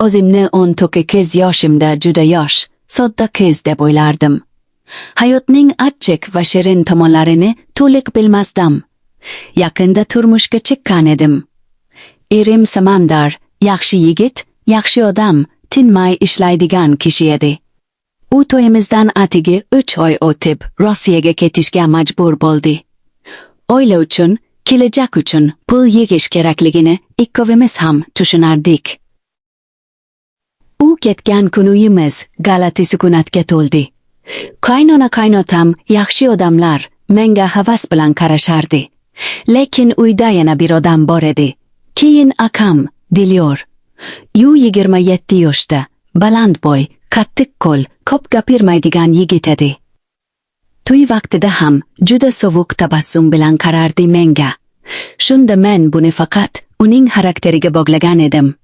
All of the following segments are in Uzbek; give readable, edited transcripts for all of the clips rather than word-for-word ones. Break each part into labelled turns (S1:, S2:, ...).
S1: o'zimni 19 yoshimda juda yosh, sodda qiz deb o'ylardim. Hayotning achchiq va shirin tomonlarini to'liq bilmasdim. Yaqinda turmushga chiqqan edim. Erim Samandar, yaxshi yigit, yaxshi odam, tinmay ishlaydigan kishi edi. U to'yimizdan atigi 3 oy o'tib Rossiyaga ketishga majbur bo'ldi. Oila uchun, kelajak uchun pul yig'ish kerakligini ikkovimiz ham tushunardik. U ketgan kun uyimiz g'alati sukunatga to'ldi. Qaynona-qaynotam yaxshi odamlar, menga havas bilan qarashardi. Lekin uyda yana bir odam bor edi. Keyin akam, Dilyor. U 27 yoshda, baland bo'y, qattiq qo'l, ko'p gapirmaydigan yigit edi. To'y vaqtida ham juda sovuq tabassum bilan qarardi menga. Shunda men buni faqat uning xarakteriga bog'lagan edim.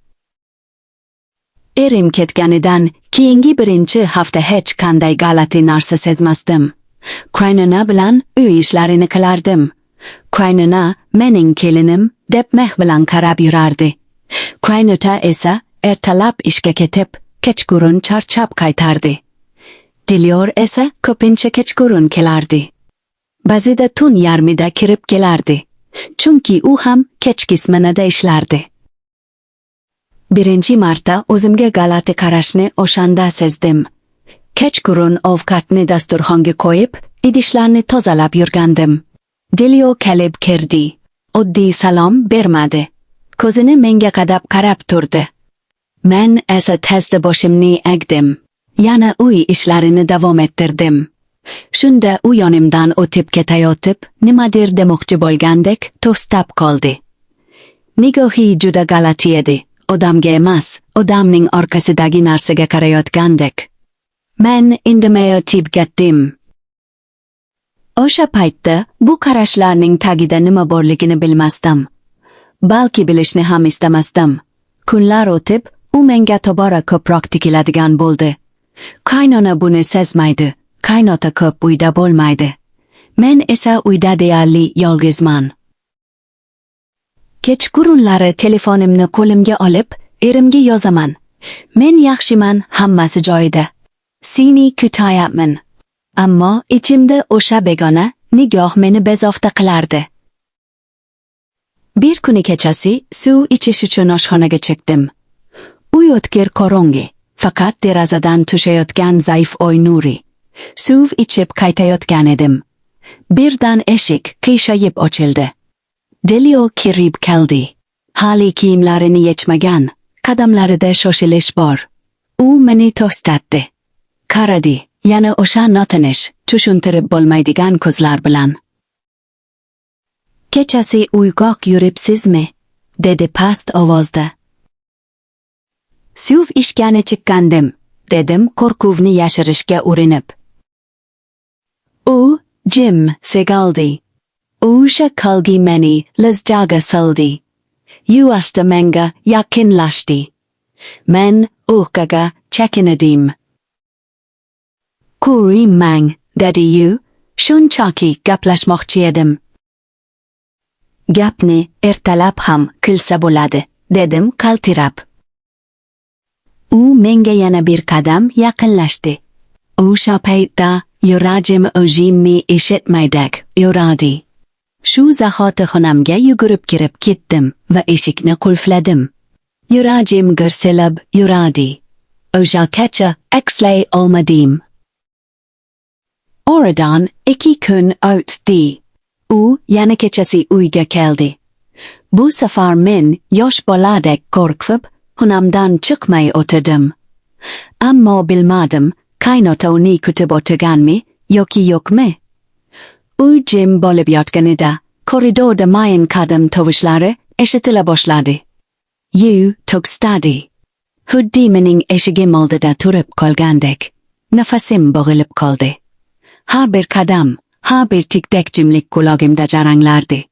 S1: Erim ketganidan keyingi birinchi hafta hech qanday g'alati narsa sezmasdim. Qaynona bilan uy ishlarini qilardim. Qaynona mening kelinim deb meh bilan qarab yurardi. Qaynota esa ertalab ishga ketib, kechqurun charchab qaytardi. Dilyor esa ko'pincha kechqurun kelardi. Ba'zida tun yarmida kirib kelardi. Chunki u ham kech qismida ishlardi. Birinchi marta o'zimga g'alati qarashni o'shanda sezdim. Kechqurun ovqatni dasturxonga qo'yib, idishlarni tozalab yurgandim. Dilyor kelib kirdi. Oddiy salom bermadi. Ko'zini menga qadab qarab turdi. Men esa tezda boshimni egdim. Yana uy ishlarini davom ettirdim. Shunda u yonimdan o'tib ketayotib, nimadir demoqchi bo'lgandek to'xtab qoldi. Nigohi juda g'alati edi. Odamga emas, odamning orqasidagi narsaga qarayotgandek. Men indamayotib ketdim. O'sha paytda bu qarashlarning tagida nima borligini bilmasdim. Balki bilishni ham istamasdim. Kunlar o'tib, u menga tobora ko'proq tikiladigan bo'ldi. Qaynona buni sezmaydi. Qaynota ko'p uyda bo'lmaydi. Men esa uyda deyarli yolg'izman. Kechqurunlari telefonimni qo'limga olib, erimga yozaman. Men yaxshiman, hammasi joyida. Seni kutayapman. Ammo ichimda o'sha begona nigoh meni bezovta qilardi. Bir kuni kechasi suv ichish uchun oshxonaga chiqdim. Uy o'tkir qorong'i, faqat derazadan tushayotgan zaif oy nuri. Suv ichib qaytayotgan edim. Birdan eshik qiyshayib ochildi. Dilyor kirib keldi. Hali kiyimlarini yechmagan, qadamlarida shoshilish bor. U meni to'xtatdi. Qaradi, yana o'sha notanish, tushuntirib bo'lmaydigan ko'zlar bilan. Kechasi uyg'oq yuribsizmi? Dedi past ovozda. Suv ichgani chiqqandim, dedim qo'rquvni yashirishga urinib. U jim segaldi. O'sha qalgi meni lizjaga soldi. Yuasta menga yaqinlashdi. Men o'qaga chekinadim. Ko'rinmang, dedi-yu, shunchaki gaplashmoqchi edim. Gapni ertalab ham qilsa bo'ladi, dedim qaltirab. U menga yana bir qadam yaqinlashdi. O'sha paytda yuragim o'zimni eshitmaydak yuradi. Shu zahoti xonamga yugurib kirib ketdim va eshikni qulfladim. Yuragim g'irsilab yuradi. O'sha kecha eslay olmadim. Oradan 2 kun o'tdi. U yana kechasi uyga keldi. Bu safar men yosh boladek qo'rqib, xonamdan chiqmay o'tirdim. Ammo bilmadim, qaynota uni kutib o'tirganmi yoki yo'qmi? U jim bo'lib yotganida, koridorda mayin qadam tovushlari eshitila boshladi. Yu to'xtadi. Xuddi mening eshigim oldida turib qolgandek. Nafasim bo'g'ilib qoldi. Har bir qadam, har bir tikdak jimlik qulog'imda jaranglardi.